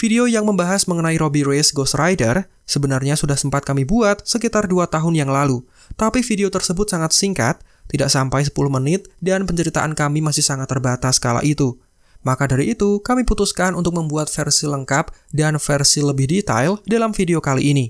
Video yang membahas mengenai Robbie Reyes Ghost Rider sebenarnya sudah sempat kami buat sekitar 2 tahun yang lalu. Tapi video tersebut sangat singkat, tidak sampai 10 menit, dan penceritaan kami masih sangat terbatas kala itu. Maka dari itu, kami putuskan untuk membuat versi lengkap dan versi lebih detail dalam video kali ini.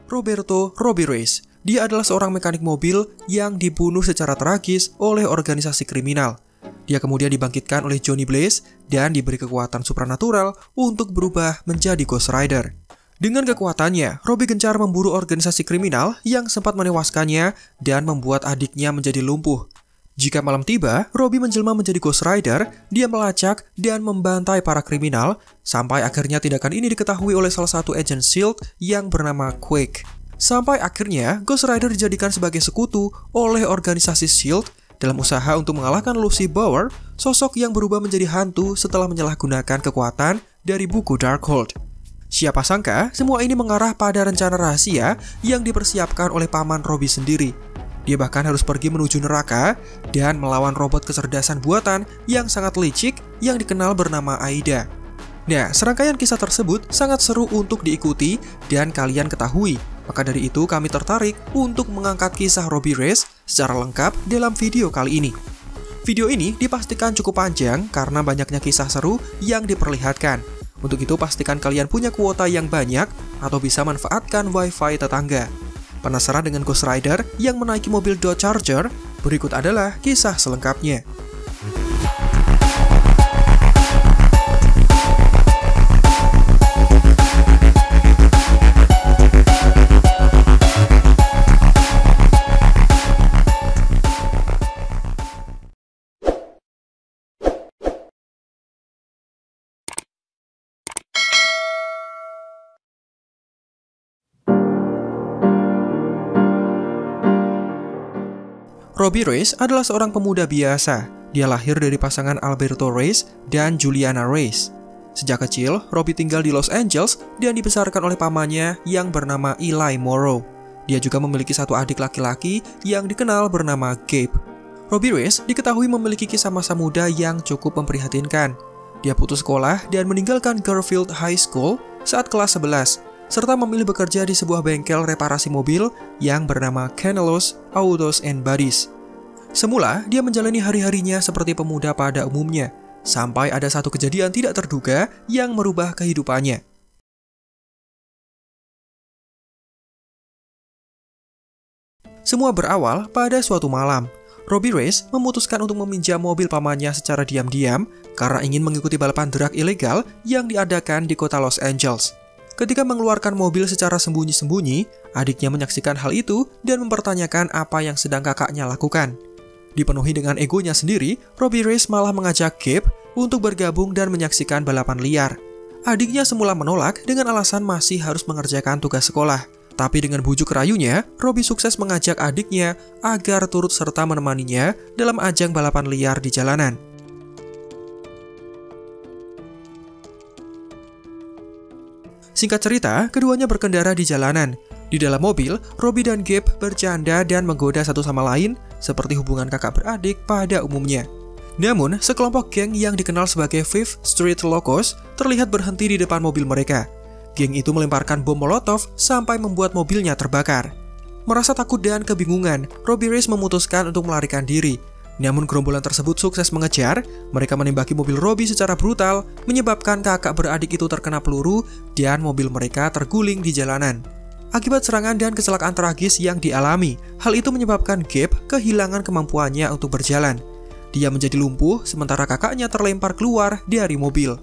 Robbie Reyes. Dia adalah seorang mekanik mobil yang dibunuh secara tragis oleh organisasi kriminal. Dia kemudian dibangkitkan oleh Johnny Blaze dan diberi kekuatan supranatural untuk berubah menjadi Ghost Rider. Dengan kekuatannya, Robbie gencar memburu organisasi kriminal yang sempat menewaskannya dan membuat adiknya menjadi lumpuh. Jika malam tiba, Robbie menjelma menjadi Ghost Rider, dia melacak dan membantai para kriminal, sampai akhirnya tindakan ini diketahui oleh salah satu agen S.H.I.E.L.D. yang bernama Quake. Sampai akhirnya, Ghost Rider dijadikan sebagai sekutu oleh organisasi S.H.I.E.L.D. dalam usaha untuk mengalahkan Lucy Bower, sosok yang berubah menjadi hantu setelah menyalahgunakan kekuatan dari buku Darkhold. Siapa sangka, semua ini mengarah pada rencana rahasia yang dipersiapkan oleh paman Robbie sendiri. Dia bahkan harus pergi menuju neraka dan melawan robot kecerdasan buatan yang sangat licik yang dikenal bernama Aida. Nah, serangkaian kisah tersebut sangat seru untuk diikuti dan kalian ketahui. Maka dari itu kami tertarik untuk mengangkat kisah Robbie Reyes secara lengkap dalam video kali ini. Video ini dipastikan cukup panjang karena banyaknya kisah seru yang diperlihatkan. Untuk itu pastikan kalian punya kuota yang banyak atau bisa manfaatkan wifi tetangga. Penasaran dengan Ghost Rider yang menaiki mobil Dodge Charger? Berikut adalah kisah selengkapnya. Robbie Reyes adalah seorang pemuda biasa. Dia lahir dari pasangan Alberto Reyes dan Juliana Reyes. Sejak kecil, Robbie tinggal di Los Angeles dan dibesarkan oleh pamannya yang bernama Eli Morrow. Dia juga memiliki satu adik laki-laki yang dikenal bernama Gabe. Robbie Reyes diketahui memiliki kisah masa muda yang cukup memprihatinkan. Dia putus sekolah dan meninggalkan Garfield High School saat kelas 11. Serta memilih bekerja di sebuah bengkel reparasi mobil yang bernama Canelos Autos and Bodies. Semula, dia menjalani hari-harinya seperti pemuda pada umumnya, sampai ada satu kejadian tidak terduga yang merubah kehidupannya. Semua berawal pada suatu malam. Robbie Reyes memutuskan untuk meminjam mobil pamannya secara diam-diam karena ingin mengikuti balapan drag ilegal yang diadakan di kota Los Angeles. Ketika mengeluarkan mobil secara sembunyi-sembunyi, adiknya menyaksikan hal itu dan mempertanyakan apa yang sedang kakaknya lakukan. Dipenuhi dengan egonya sendiri, Robbie Reyes malah mengajak Gabe untuk bergabung dan menyaksikan balapan liar. Adiknya semula menolak dengan alasan masih harus mengerjakan tugas sekolah. Tapi dengan bujuk rayunya, Robbie sukses mengajak adiknya agar turut serta menemaninya dalam ajang balapan liar di jalanan. Singkat cerita, keduanya berkendara di jalanan. Di dalam mobil, Robbie dan Gabe bercanda dan menggoda satu sama lain seperti hubungan kakak beradik pada umumnya. Namun, sekelompok geng yang dikenal sebagai Fifth Street Locos terlihat berhenti di depan mobil mereka. Geng itu melemparkan bom molotov sampai membuat mobilnya terbakar. Merasa takut dan kebingungan, Robbie Reyes memutuskan untuk melarikan diri. Namun gerombolan tersebut sukses mengejar, mereka menembaki mobil Robbie secara brutal, menyebabkan kakak beradik itu terkena peluru dan mobil mereka terguling di jalanan. Akibat serangan dan kecelakaan tragis yang dialami, hal itu menyebabkan Gabe kehilangan kemampuannya untuk berjalan. Dia menjadi lumpuh, sementara kakaknya terlempar keluar dari mobil.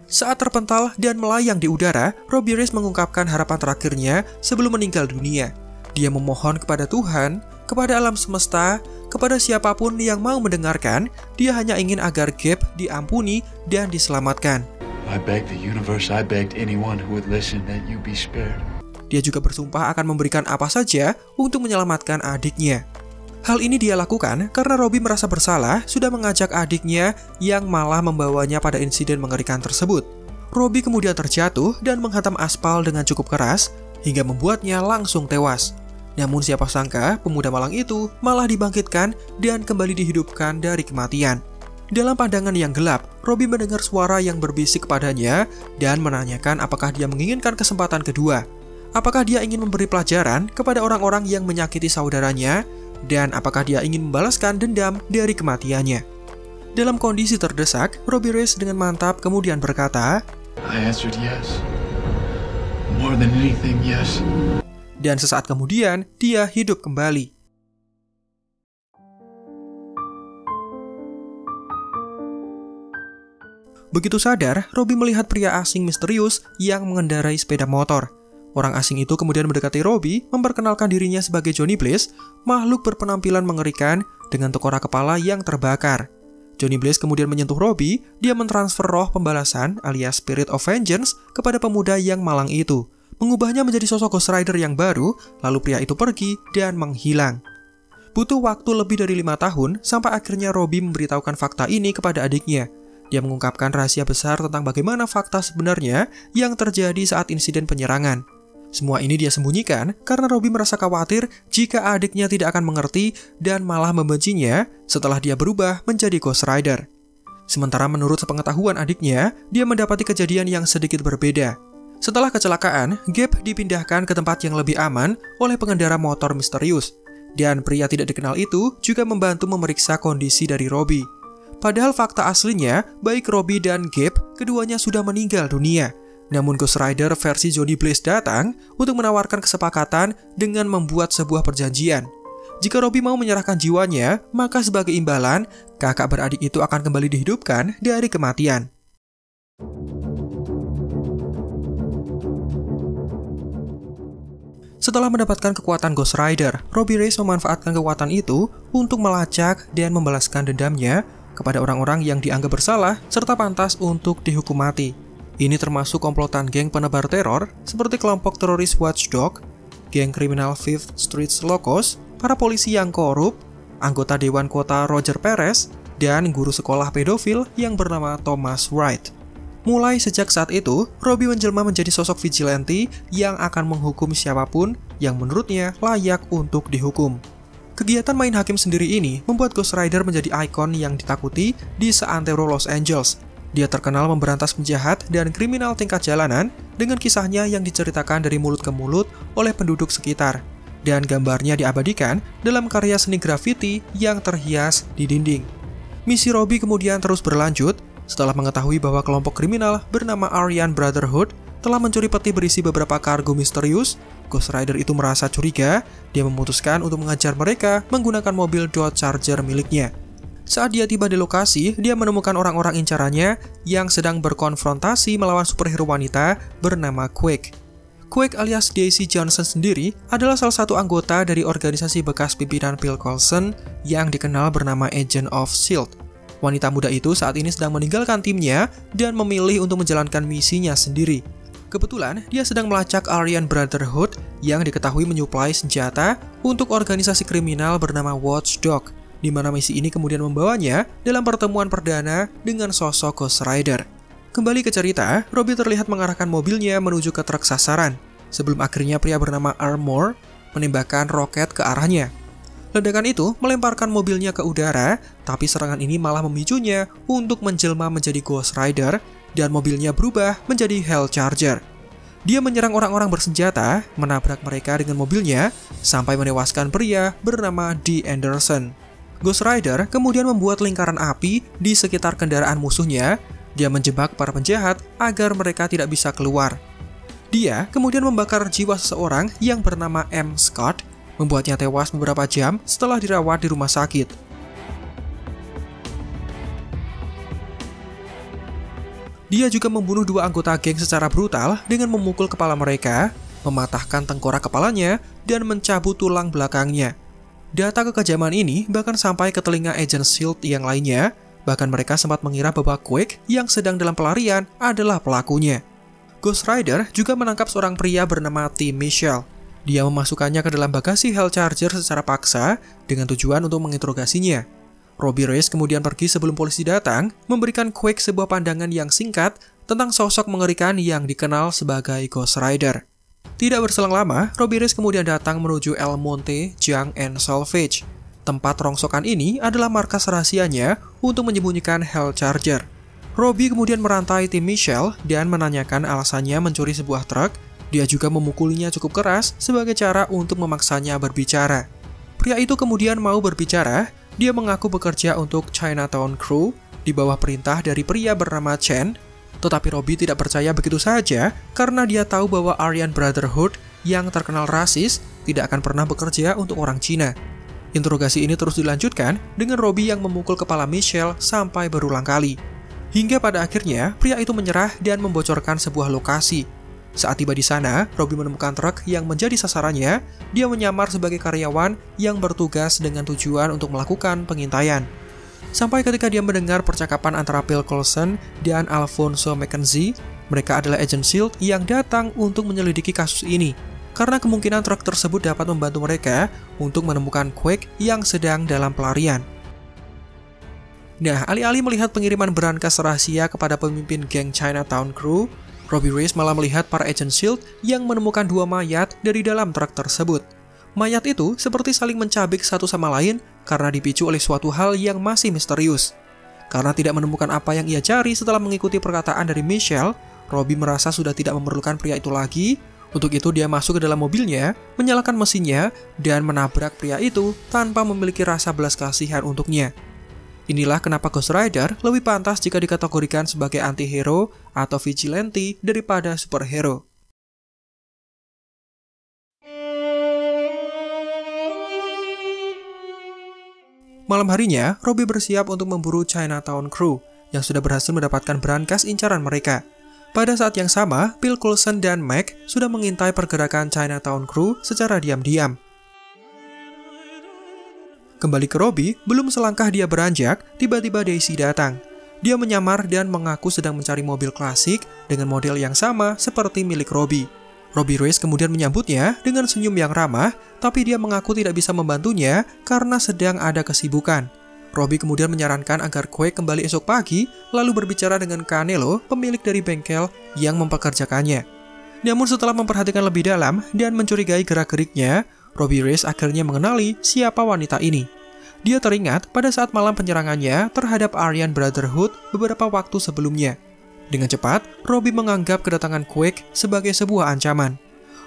Saat terpental dan melayang di udara, Robbie Reyes mengungkapkan harapan terakhirnya sebelum meninggal dunia. Dia memohon kepada Tuhan, kepada alam semesta, kepada siapapun yang mau mendengarkan, dia hanya ingin agar Gabe diampuni dan diselamatkan. I beg the universe, I begged anyone who would listen that you be spared. Dia juga bersumpah akan memberikan apa saja untuk menyelamatkan adiknya. Hal ini dia lakukan karena Robbie merasa bersalah sudah mengajak adiknya yang malah membawanya pada insiden mengerikan tersebut. Robbie kemudian terjatuh dan menghantam aspal dengan cukup keras hingga membuatnya langsung tewas. Namun siapa sangka pemuda malang itu malah dibangkitkan dan kembali dihidupkan dari kematian. Dalam pandangan yang gelap, Robbie mendengar suara yang berbisik kepadanya dan menanyakan apakah dia menginginkan kesempatan kedua. Apakah dia ingin memberi pelajaran kepada orang-orang yang menyakiti saudaranya, dan apakah dia ingin membalaskan dendam dari kematiannya. Dalam kondisi terdesak, Robbie Reyes dengan mantap kemudian berkata, I answered yes. More than anything, yes. Dan sesaat kemudian, dia hidup kembali. Begitu sadar, Robbie melihat pria asing misterius yang mengendarai sepeda motor. Orang asing itu kemudian mendekati Robbie, memperkenalkan dirinya sebagai Johnny Blaze, makhluk berpenampilan mengerikan dengan tengkorak kepala yang terbakar. Johnny Blaze kemudian menyentuh Robbie, dia mentransfer roh pembalasan alias Spirit of Vengeance kepada pemuda yang malang itu, mengubahnya menjadi sosok Ghost Rider yang baru, lalu pria itu pergi dan menghilang. Butuh waktu lebih dari 5 tahun sampai akhirnya Robbie memberitahukan fakta ini kepada adiknya. Dia mengungkapkan rahasia besar tentang bagaimana fakta sebenarnya yang terjadi saat insiden penyerangan. Semua ini dia sembunyikan karena Robbie merasa khawatir jika adiknya tidak akan mengerti dan malah membencinya setelah dia berubah menjadi Ghost Rider. Sementara menurut sepengetahuan adiknya, dia mendapati kejadian yang sedikit berbeda. Setelah kecelakaan, Gabe dipindahkan ke tempat yang lebih aman oleh pengendara motor misterius. Dan pria tidak dikenal itu juga membantu memeriksa kondisi dari Robbie. Padahal fakta aslinya, baik Robbie dan Gabe, keduanya sudah meninggal dunia. Namun Ghost Rider versi Johnny Blaze datang untuk menawarkan kesepakatan dengan membuat sebuah perjanjian. Jika Robbie mau menyerahkan jiwanya, maka sebagai imbalan, kakak beradik itu akan kembali dihidupkan dari kematian. Setelah mendapatkan kekuatan Ghost Rider, Robbie Reyes memanfaatkan kekuatan itu untuk melacak dan membalaskan dendamnya kepada orang-orang yang dianggap bersalah serta pantas untuk dihukum mati. Ini termasuk komplotan geng penebar teror seperti kelompok teroris Watchdog, geng kriminal Fifth Street Locos, para polisi yang korup, anggota Dewan Kota Roger Perez, dan guru sekolah pedofil yang bernama Thomas Wright. Mulai sejak saat itu, Robbie menjelma menjadi sosok vigilante yang akan menghukum siapapun yang menurutnya layak untuk dihukum. Kegiatan main hakim sendiri ini membuat Ghost Rider menjadi ikon yang ditakuti di seantero Los Angeles. Dia terkenal memberantas penjahat dan kriminal tingkat jalanan dengan kisahnya yang diceritakan dari mulut ke mulut oleh penduduk sekitar. Dan gambarnya diabadikan dalam karya seni grafiti yang terhias di dinding. Misi Robbie kemudian terus berlanjut setelah mengetahui bahwa kelompok kriminal bernama Aryan Brotherhood telah mencuri peti berisi beberapa kargo misterius. Ghost Rider itu merasa curiga, dia memutuskan untuk mengejar mereka menggunakan mobil Dodge Charger miliknya. Saat dia tiba di lokasi, dia menemukan orang-orang incarannya yang sedang berkonfrontasi melawan superhero wanita bernama Quake. Quake alias Daisy Johnson sendiri adalah salah satu anggota dari organisasi bekas pimpinan Phil Coulson yang dikenal bernama Agent of S.H.I.E.L.D. Wanita muda itu saat ini sedang meninggalkan timnya dan memilih untuk menjalankan misinya sendiri. Kebetulan, dia sedang melacak Aryan Brotherhood yang diketahui menyuplai senjata untuk organisasi kriminal bernama Watchdog, di mana misi ini kemudian membawanya dalam pertemuan perdana dengan sosok Ghost Rider. Kembali ke cerita, Robbie terlihat mengarahkan mobilnya menuju ke truk sasaran, sebelum akhirnya pria bernama Armor menembakkan roket ke arahnya. Ledakan itu melemparkan mobilnya ke udara, tapi serangan ini malah memicunya untuk menjelma menjadi Ghost Rider, dan mobilnya berubah menjadi Hell Charger. Dia menyerang orang-orang bersenjata, menabrak mereka dengan mobilnya, sampai menewaskan pria bernama Dee Anderson. Ghost Rider kemudian membuat lingkaran api di sekitar kendaraan musuhnya. Dia menjebak para penjahat agar mereka tidak bisa keluar. Dia kemudian membakar jiwa seseorang yang bernama M. Scott, membuatnya tewas beberapa jam setelah dirawat di rumah sakit. Dia juga membunuh 2 anggota geng secara brutal dengan memukul kepala mereka, mematahkan tengkorak kepalanya, dan mencabut tulang belakangnya. Data kekejaman ini bahkan sampai ke telinga Agent S.H.I.E.L.D. yang lainnya, bahkan mereka sempat mengira bahwa Quake yang sedang dalam pelarian adalah pelakunya. Ghost Rider juga menangkap seorang pria bernama Tim Mitchell. Dia memasukkannya ke dalam bagasi Hell Charger secara paksa dengan tujuan untuk menginterogasinya. Robbie Reyes kemudian pergi sebelum polisi datang, memberikan Quake sebuah pandangan yang singkat tentang sosok mengerikan yang dikenal sebagai Ghost Rider. Tidak berselang lama, Robbie Reyes kemudian datang menuju El Monte Junk and Salvage. Tempat rongsokan ini adalah markas rahasianya untuk menyembunyikan Hell Charger. Robbie kemudian merantai tim Michelle dan menanyakan alasannya mencuri sebuah truk. Dia juga memukulinya cukup keras sebagai cara untuk memaksanya berbicara. Pria itu kemudian mau berbicara. Dia mengaku bekerja untuk Chinatown Crew di bawah perintah dari pria bernama Chen. Tetapi Robbie tidak percaya begitu saja karena dia tahu bahwa Aryan Brotherhood yang terkenal rasis tidak akan pernah bekerja untuk orang Cina. Interogasi ini terus dilanjutkan dengan Robbie yang memukul kepala Michelle sampai berulang kali. Hingga pada akhirnya pria itu menyerah dan membocorkan sebuah lokasi. Saat tiba di sana, Robbie menemukan truk yang menjadi sasarannya. Dia menyamar sebagai karyawan yang bertugas dengan tujuan untuk melakukan pengintaian. Sampai ketika dia mendengar percakapan antara Bill Coulson dan Alfonso McKenzie, mereka adalah agen SHIELD yang datang untuk menyelidiki kasus ini, karena kemungkinan truk tersebut dapat membantu mereka untuk menemukan Quake yang sedang dalam pelarian. Nah, alih-alih melihat pengiriman berangkas rahasia kepada pemimpin geng Chinatown Crew, Robbie Reyes malah melihat para agen SHIELD yang menemukan 2 mayat dari dalam truk tersebut. Mayat itu seperti saling mencabik satu sama lain karena dipicu oleh suatu hal yang masih misterius. Karena tidak menemukan apa yang ia cari setelah mengikuti perkataan dari Michelle, Robbie merasa sudah tidak memerlukan pria itu lagi. Untuk itu dia masuk ke dalam mobilnya, menyalakan mesinnya, dan menabrak pria itu tanpa memiliki rasa belas kasihan untuknya. Inilah kenapa Ghost Rider lebih pantas jika dikategorikan sebagai anti-hero atau vigilante daripada superhero. Malam harinya, Robbie bersiap untuk memburu Chinatown Crew yang sudah berhasil mendapatkan berangkas incaran mereka. Pada saat yang sama, Bill Coulson dan Mac sudah mengintai pergerakan Chinatown Crew secara diam-diam. Kembali ke Robbie, belum selangkah dia beranjak, tiba-tiba Daisy datang. Dia menyamar dan mengaku sedang mencari mobil klasik dengan model yang sama seperti milik Robbie. Robbie Reyes kemudian menyambutnya dengan senyum yang ramah, tapi dia mengaku tidak bisa membantunya karena sedang ada kesibukan. Robbie kemudian menyarankan agar Quake kembali esok pagi, lalu berbicara dengan Canelo, pemilik dari bengkel yang mempekerjakannya. Namun setelah memperhatikan lebih dalam dan mencurigai gerak-geriknya, Robbie Reyes akhirnya mengenali siapa wanita ini. Dia teringat pada saat malam penyerangannya terhadap Aryan Brotherhood beberapa waktu sebelumnya. Dengan cepat, Robbie menganggap kedatangan Quake sebagai sebuah ancaman.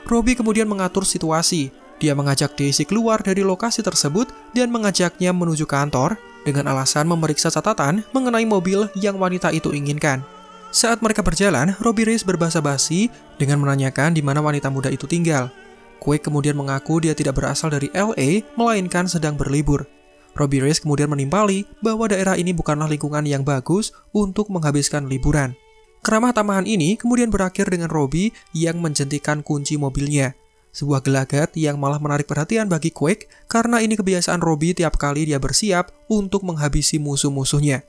Robbie kemudian mengatur situasi. Dia mengajak Daisy keluar dari lokasi tersebut dan mengajaknya menuju kantor dengan alasan memeriksa catatan mengenai mobil yang wanita itu inginkan. Saat mereka berjalan, Robbie Reyes berbasa-basi dengan menanyakan di mana wanita muda itu tinggal. Quake kemudian mengaku dia tidak berasal dari LA, melainkan sedang berlibur. Robbie Reyes kemudian menimpali bahwa daerah ini bukanlah lingkungan yang bagus untuk menghabiskan liburan. Keramah tamahan ini kemudian berakhir dengan Robbie yang menjentikan kunci mobilnya. Sebuah gelagat yang malah menarik perhatian bagi Quake karena ini kebiasaan Robbie tiap kali dia bersiap untuk menghabisi musuh-musuhnya.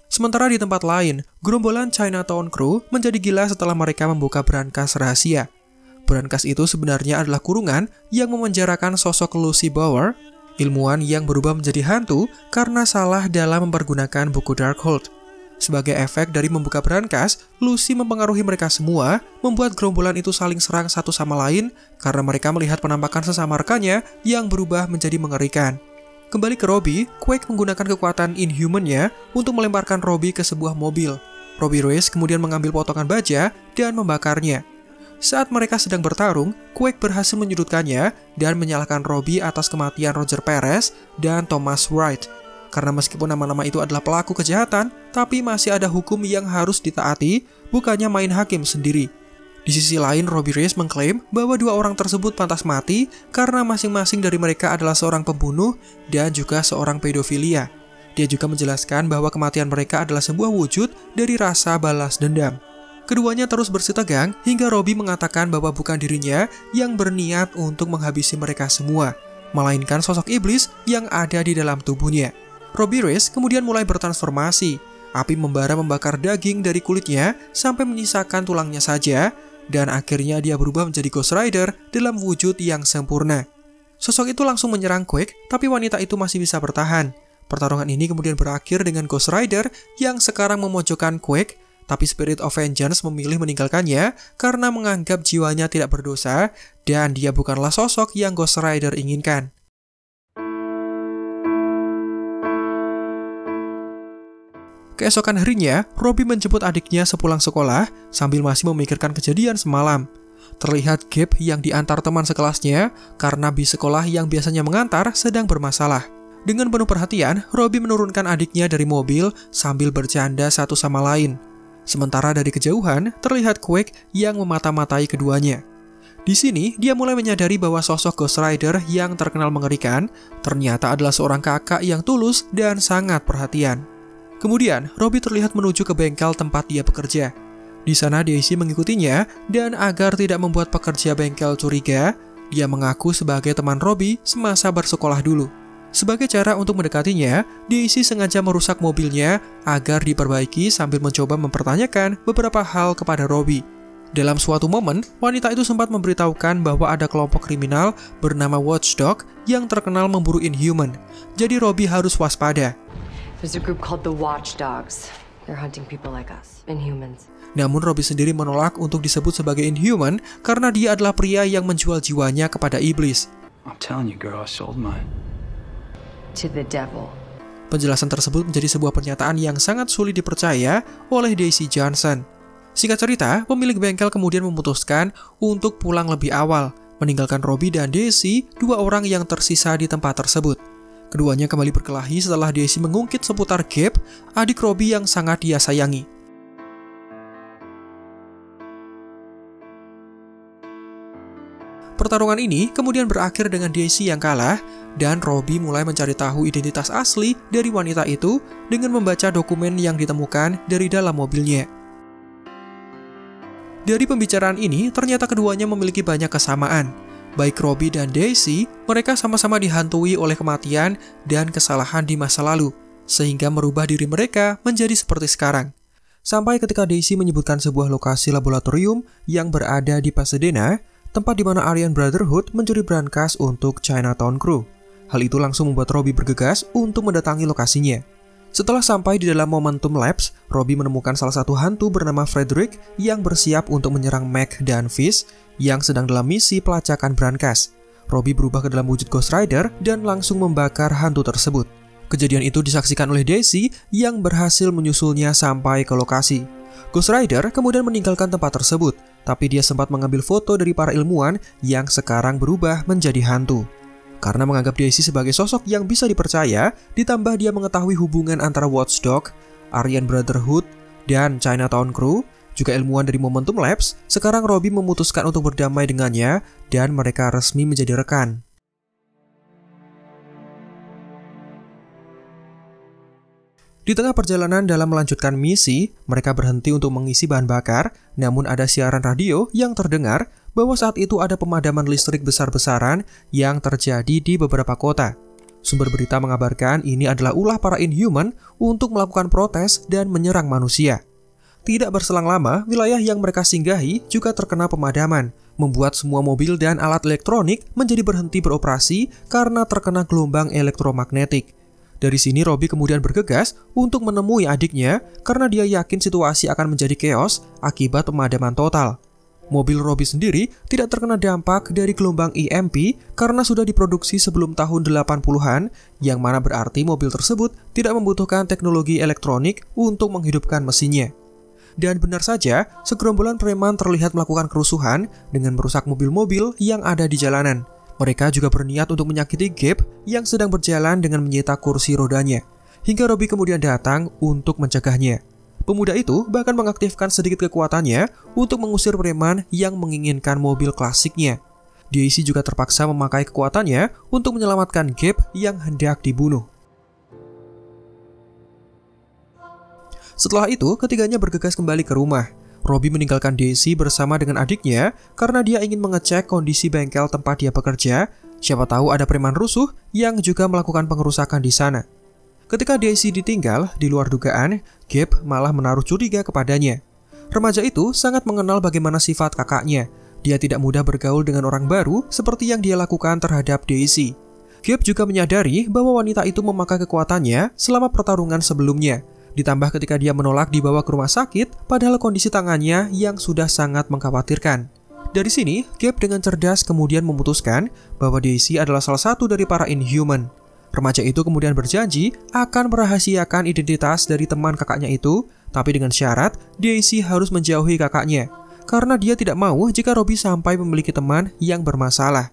Sementara di tempat lain, gerombolan Chinatown Crew menjadi gila setelah mereka membuka berangkas rahasia. Berangkas itu sebenarnya adalah kurungan yang memenjarakan sosok Lucy Bauer, ilmuwan yang berubah menjadi hantu karena salah dalam mempergunakan buku Darkhold. Sebagai efek dari membuka berangkas, Lucy mempengaruhi mereka semua, membuat gerombolan itu saling serang satu sama lain karena mereka melihat penampakan sesama rekannya yang berubah menjadi mengerikan. Kembali ke Robbie, Quake menggunakan kekuatan Inhuman-nya untuk melemparkan Robbie ke sebuah mobil. Robbie Reyes kemudian mengambil potongan baja dan membakarnya. Saat mereka sedang bertarung, Quake berhasil menyudutkannya dan menyalahkan Robbie atas kematian Roger Perez dan Thomas Wright. Karena meskipun nama-nama itu adalah pelaku kejahatan, tapi masih ada hukum yang harus ditaati, bukannya main hakim sendiri. Di sisi lain, Robbie Reyes mengklaim bahwa 2 orang tersebut pantas mati karena masing-masing dari mereka adalah seorang pembunuh dan juga seorang pedofilia. Dia juga menjelaskan bahwa kematian mereka adalah sebuah wujud dari rasa balas dendam. Keduanya terus bersitegang hingga Robbie mengatakan bahwa bukan dirinya yang berniat untuk menghabisi mereka semua, melainkan sosok iblis yang ada di dalam tubuhnya. Robbie Reyes kemudian mulai bertransformasi. Api membara membakar daging dari kulitnya sampai menyisakan tulangnya saja, dan akhirnya dia berubah menjadi Ghost Rider dalam wujud yang sempurna. Sosok itu langsung menyerang Quake, tapi wanita itu masih bisa bertahan. Pertarungan ini kemudian berakhir dengan Ghost Rider yang sekarang memojokkan Quake, Tapi Spirit of Vengeance memilih meninggalkannya karena menganggap jiwanya tidak berdosa dan dia bukanlah sosok yang Ghost Rider inginkan. Keesokan harinya, Robbie menjemput adiknya sepulang sekolah sambil masih memikirkan kejadian semalam. Terlihat Gabe yang diantar teman sekelasnya karena bis sekolah yang biasanya mengantar sedang bermasalah. Dengan penuh perhatian, Robbie menurunkan adiknya dari mobil sambil bercanda satu sama lain. Sementara dari kejauhan, terlihat Quake yang memata-matai keduanya. Di sini, dia mulai menyadari bahwa sosok Ghost Rider yang terkenal mengerikan ternyata adalah seorang kakak yang tulus dan sangat perhatian. Kemudian, Robbie terlihat menuju ke bengkel tempat dia bekerja. Di sana Daisy mengikutinya, dan agar tidak membuat pekerja bengkel curiga, dia mengaku sebagai teman Robbie semasa bersekolah dulu. Sebagai cara untuk mendekatinya, Daisy sengaja merusak mobilnya agar diperbaiki sambil mencoba mempertanyakan beberapa hal kepada Robbie. Dalam suatu momen, wanita itu sempat memberitahukan bahwa ada kelompok kriminal bernama Watchdog yang terkenal memburu Inhuman. Jadi Robbie harus waspada. There's a group called the Watchdogs. They're hunting people like us, Inhumans. Namun Robbie sendiri menolak untuk disebut sebagai Inhuman karena dia adalah pria yang menjual jiwanya kepada iblis. I'm telling you, girl, I sold mine. To the devil. Penjelasan tersebut menjadi sebuah pernyataan yang sangat sulit dipercaya oleh Daisy Johnson. Singkat cerita, pemilik bengkel kemudian memutuskan untuk pulang lebih awal, meninggalkan Robbie dan Daisy, dua orang yang tersisa di tempat tersebut. Keduanya kembali berkelahi setelah Daisy mengungkit seputar Gabe, adik Robbie yang sangat dia sayangi. Pertarungan ini kemudian berakhir dengan Daisy yang kalah, dan Robbie mulai mencari tahu identitas asli dari wanita itu dengan membaca dokumen yang ditemukan dari dalam mobilnya. Dari pembicaraan ini, ternyata keduanya memiliki banyak kesamaan. Baik Robbie dan Daisy, mereka sama-sama dihantui oleh kematian dan kesalahan di masa lalu, sehingga merubah diri mereka menjadi seperti sekarang. Sampai ketika Daisy menyebutkan sebuah lokasi laboratorium yang berada di Pasadena, tempat di mana Aryan Brotherhood mencuri brankas untuk Chinatown Crew. Hal itu langsung membuat Robbie bergegas untuk mendatangi lokasinya. Setelah sampai di dalam Momentum Labs, Robbie menemukan salah satu hantu bernama Frederick yang bersiap untuk menyerang Mac dan Fish yang sedang dalam misi pelacakan brankas. Robbie berubah ke dalam wujud Ghost Rider dan langsung membakar hantu tersebut. Kejadian itu disaksikan oleh Daisy yang berhasil menyusulnya sampai ke lokasi. Ghost Rider kemudian meninggalkan tempat tersebut, tapi dia sempat mengambil foto dari para ilmuwan yang sekarang berubah menjadi hantu. Karena menganggap Daisy sebagai sosok yang bisa dipercaya, ditambah dia mengetahui hubungan antara Watchdog, Aryan Brotherhood, dan Chinatown Crew, juga ilmuwan dari Momentum Labs, sekarang Robbie memutuskan untuk berdamai dengannya dan mereka resmi menjadi rekan. Di tengah perjalanan dalam melanjutkan misi, mereka berhenti untuk mengisi bahan bakar, namun ada siaran radio yang terdengar bahwa saat itu ada pemadaman listrik besar-besaran yang terjadi di beberapa kota. Sumber berita mengabarkan ini adalah ulah para Inhuman untuk melakukan protes dan menyerang manusia. Tidak berselang lama, wilayah yang mereka singgahi juga terkena pemadaman, membuat semua mobil dan alat elektronik menjadi berhenti beroperasi karena terkena gelombang elektromagnetik. Dari sini Robbie kemudian bergegas untuk menemui adiknya karena dia yakin situasi akan menjadi chaos akibat pemadaman total. Mobil Robbie sendiri tidak terkena dampak dari gelombang EMP karena sudah diproduksi sebelum tahun 80-an, yang mana berarti mobil tersebut tidak membutuhkan teknologi elektronik untuk menghidupkan mesinnya. Dan benar saja, segerombolan preman terlihat melakukan kerusuhan dengan merusak mobil-mobil yang ada di jalanan. Mereka juga berniat untuk menyakiti Gabe yang sedang berjalan dengan menyita kursi rodanya, hingga Robbie kemudian datang untuk mencegahnya. Pemuda itu bahkan mengaktifkan sedikit kekuatannya untuk mengusir preman yang menginginkan mobil klasiknya. Daisy juga terpaksa memakai kekuatannya untuk menyelamatkan Gabe yang hendak dibunuh. Setelah itu, ketiganya bergegas kembali ke rumah. Robbie meninggalkan Daisy bersama dengan adiknya karena dia ingin mengecek kondisi bengkel tempat dia bekerja. Siapa tahu ada preman rusuh yang juga melakukan pengerusakan di sana. Ketika Daisy ditinggal, di luar dugaan, Gabe malah menaruh curiga kepadanya. Remaja itu sangat mengenal bagaimana sifat kakaknya. Dia tidak mudah bergaul dengan orang baru seperti yang dia lakukan terhadap Daisy. Gabe juga menyadari bahwa wanita itu memakai kekuatannya selama pertarungan sebelumnya. Ditambah ketika dia menolak dibawa ke rumah sakit, padahal kondisi tangannya yang sudah sangat mengkhawatirkan. Dari sini, Gabe dengan cerdas kemudian memutuskan bahwa Daisy adalah salah satu dari para Inhuman. Remaja itu kemudian berjanji akan merahasiakan identitas dari teman kakaknya itu, tapi dengan syarat Daisy harus menjauhi kakaknya, karena dia tidak mau jika Robbie sampai memiliki teman yang bermasalah.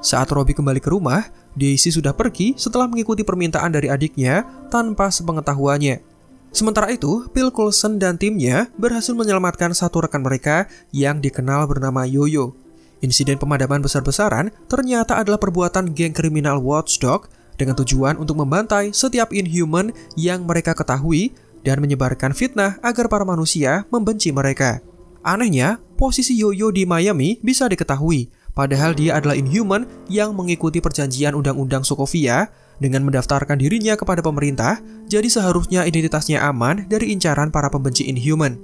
Saat Robbie kembali ke rumah, Daisy sudah pergi setelah mengikuti permintaan dari adiknya tanpa sepengetahuannya. Sementara itu, Phil Coulson dan timnya berhasil menyelamatkan satu rekan mereka yang dikenal bernama Yoyo. Insiden pemadaman besar-besaran ternyata adalah perbuatan geng kriminal Watchdog dengan tujuan untuk membantai setiap Inhuman yang mereka ketahui dan menyebarkan fitnah agar para manusia membenci mereka. Anehnya, posisi Yoyo di Miami bisa diketahui, padahal dia adalah Inhuman yang mengikuti perjanjian Undang-Undang Sokovia dengan mendaftarkan dirinya kepada pemerintah, jadi seharusnya identitasnya aman dari incaran para pembenci Inhuman.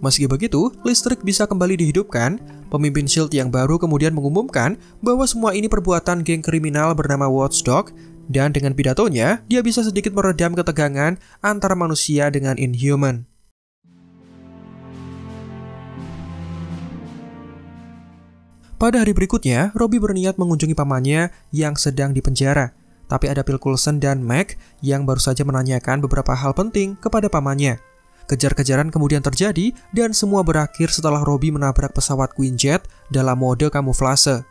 Meski begitu, listrik bisa kembali dihidupkan. Pemimpin SHIELD yang baru kemudian mengumumkan bahwa semua ini perbuatan geng kriminal bernama Watchdog, dan dengan pidatonya, dia bisa sedikit meredam ketegangan antara manusia dengan Inhuman. Pada hari berikutnya, Robbie berniat mengunjungi pamannya yang sedang dipenjara. Tapi ada Phil Coulson dan Meg yang baru saja menanyakan beberapa hal penting kepada pamannya. Kejar-kejaran kemudian terjadi dan semua berakhir setelah Robbie menabrak pesawat Quinjet dalam mode kamuflase.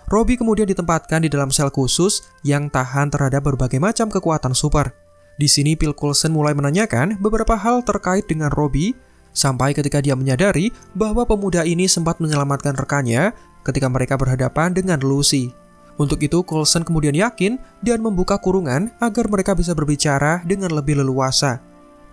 Robbie kemudian ditempatkan di dalam sel khusus yang tahan terhadap berbagai macam kekuatan super. Di sini Phil Coulson mulai menanyakan beberapa hal terkait dengan Robbie, sampai ketika dia menyadari bahwa pemuda ini sempat menyelamatkan rekannya ketika mereka berhadapan dengan Lucy. Untuk itu, Coulson kemudian yakin dan membuka kurungan agar mereka bisa berbicara dengan lebih leluasa.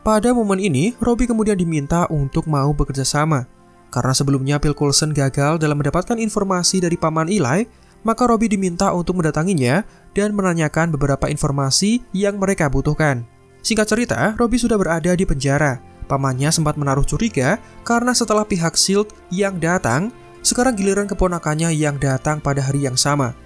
Pada momen ini, Robbie kemudian diminta untuk mau bekerja sama. Karena sebelumnya Phil Coulson gagal dalam mendapatkan informasi dari paman Eli, maka Robbie diminta untuk mendatanginya dan menanyakan beberapa informasi yang mereka butuhkan. Singkat cerita, Robbie sudah berada di penjara. Pamannya sempat menaruh curiga karena setelah pihak SHIELD yang datang, sekarang giliran keponakannya yang datang pada hari yang sama.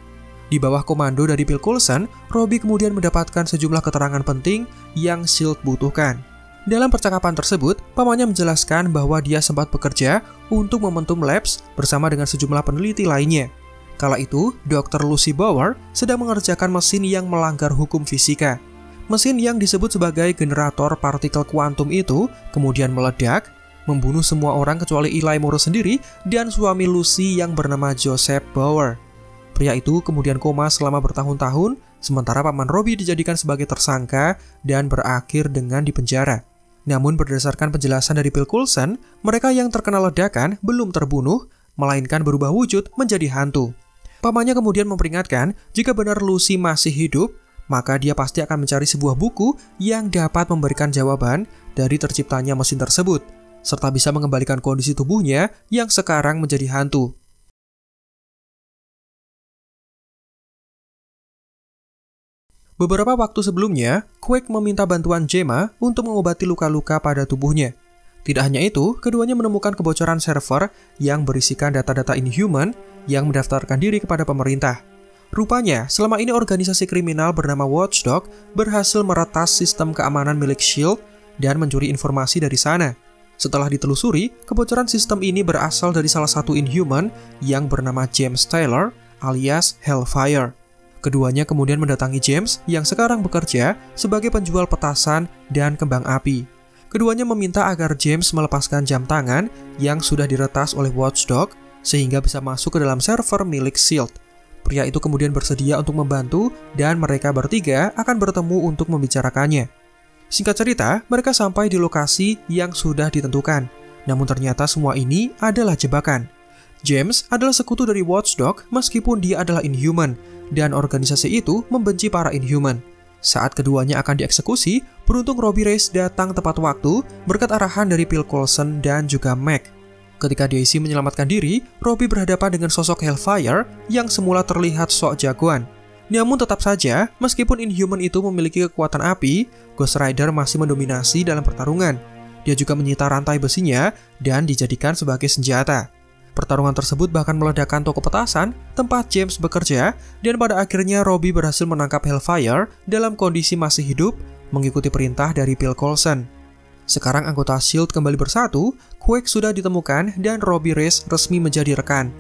Di bawah komando dari Phil Coulson, Robbie kemudian mendapatkan sejumlah keterangan penting yang SHIELD butuhkan. Dalam percakapan tersebut, pamannya menjelaskan bahwa dia sempat bekerja untuk Momentum Labs bersama dengan sejumlah peneliti lainnya. Kala itu, Dr. Lucy Bower sedang mengerjakan mesin yang melanggar hukum fisika. Mesin yang disebut sebagai generator partikel kuantum itu kemudian meledak, membunuh semua orang kecuali Eli Morrow sendiri dan suami Lucy yang bernama Joseph Bower. Pria itu kemudian koma selama bertahun-tahun, sementara paman Robbie dijadikan sebagai tersangka dan berakhir dengan dipenjara. Namun berdasarkan penjelasan dari Phil Coulson, mereka yang terkena ledakan belum terbunuh, melainkan berubah wujud menjadi hantu. Pamannya kemudian memperingatkan jika benar Lucy masih hidup, maka dia pasti akan mencari sebuah buku yang dapat memberikan jawaban dari terciptanya mesin tersebut, serta bisa mengembalikan kondisi tubuhnya yang sekarang menjadi hantu. Beberapa waktu sebelumnya, Quake meminta bantuan Gemma untuk mengobati luka-luka pada tubuhnya. Tidak hanya itu, keduanya menemukan kebocoran server yang berisikan data-data Inhuman yang mendaftarkan diri kepada pemerintah. Rupanya, selama ini organisasi kriminal bernama Watchdog berhasil meretas sistem keamanan milik SHIELD dan mencuri informasi dari sana. Setelah ditelusuri, kebocoran sistem ini berasal dari salah satu Inhuman yang bernama James Taylor alias Hellfire. Keduanya kemudian mendatangi James yang sekarang bekerja sebagai penjual petasan dan kembang api. Keduanya meminta agar James melepaskan jam tangan yang sudah diretas oleh Watchdog sehingga bisa masuk ke dalam server milik SHIELD. Pria itu kemudian bersedia untuk membantu dan mereka bertiga akan bertemu untuk membicarakannya. Singkat cerita, mereka sampai di lokasi yang sudah ditentukan. Namun ternyata semua ini adalah jebakan. James adalah sekutu dari Watchdog meskipun dia adalah Inhuman, dan organisasi itu membenci para Inhuman. Saat keduanya akan dieksekusi, beruntung Robbie Reyes datang tepat waktu berkat arahan dari Phil Coulson dan juga Meg. Ketika Daisy menyelamatkan diri, Robbie berhadapan dengan sosok Hellfire yang semula terlihat sok jagoan. Namun tetap saja, meskipun Inhuman itu memiliki kekuatan api, Ghost Rider masih mendominasi dalam pertarungan. Dia juga menyita rantai besinya dan dijadikan sebagai senjata. Pertarungan tersebut bahkan meledakkan toko petasan tempat James bekerja, dan pada akhirnya Robbie berhasil menangkap Hellfire dalam kondisi masih hidup mengikuti perintah dari Bill Coulson. Sekarang anggota S.H.I.E.L.D. kembali bersatu, Quake sudah ditemukan dan Robbie Reyes resmi menjadi rekan.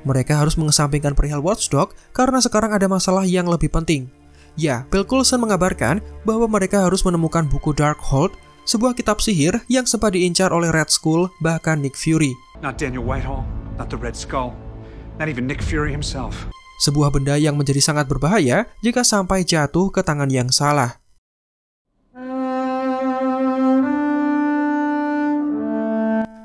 Mereka harus mengesampingkan perihal Watchdog karena sekarang ada masalah yang lebih penting. Ya, Bill Coulson mengabarkan bahwa mereka harus menemukan buku Darkhold, sebuah kitab sihir yang sempat diincar oleh Red Skull bahkan Nick Fury. Not Daniel Whitehall, not the Red Skull, not even Nick Fury himself. Sebuah benda yang menjadi sangat berbahaya jika sampai jatuh ke tangan yang salah.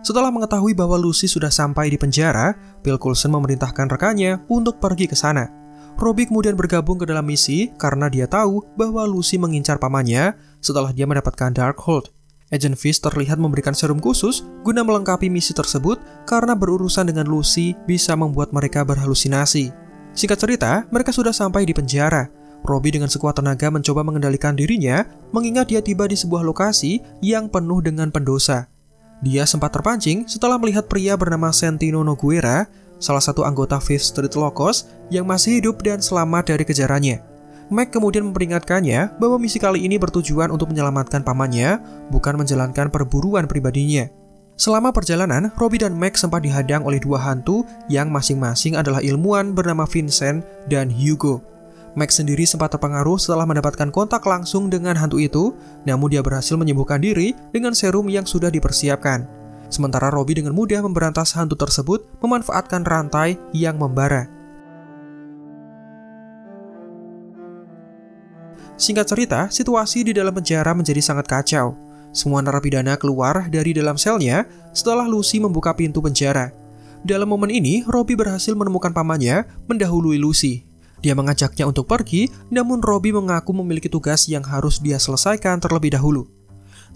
Setelah mengetahui bahwa Lucy sudah sampai di penjara, Bill Coulson memerintahkan rekannya untuk pergi ke sana. Robbie kemudian bergabung ke dalam misi karena dia tahu bahwa Lucy mengincar pamannya setelah dia mendapatkan Darkhold. Agent Fish terlihat memberikan serum khusus guna melengkapi misi tersebut karena berurusan dengan Lucy bisa membuat mereka berhalusinasi. Singkat cerita, mereka sudah sampai di penjara. Robbie dengan sekuat tenaga mencoba mengendalikan dirinya mengingat dia tiba di sebuah lokasi yang penuh dengan pendosa. Dia sempat terpancing setelah melihat pria bernama Santino Nogueira, salah satu anggota Fifth Street Locos yang masih hidup dan selamat dari kejarannya. Mac kemudian memperingatkannya bahwa misi kali ini bertujuan untuk menyelamatkan pamannya, bukan menjalankan perburuan pribadinya. Selama perjalanan, Robbie dan Mac sempat dihadang oleh dua hantu yang masing-masing adalah ilmuwan bernama Vincent dan Hugo. Mac sendiri sempat terpengaruh setelah mendapatkan kontak langsung dengan hantu itu, namun dia berhasil menyembuhkan diri dengan serum yang sudah dipersiapkan. Sementara Robbie dengan mudah memberantas hantu tersebut memanfaatkan rantai yang membara. Singkat cerita, situasi di dalam penjara menjadi sangat kacau. Semua narapidana keluar dari dalam selnya setelah Lucy membuka pintu penjara. Dalam momen ini, Robbie berhasil menemukan pamannya mendahului Lucy. Dia mengajaknya untuk pergi, namun Robbie mengaku memiliki tugas yang harus dia selesaikan terlebih dahulu.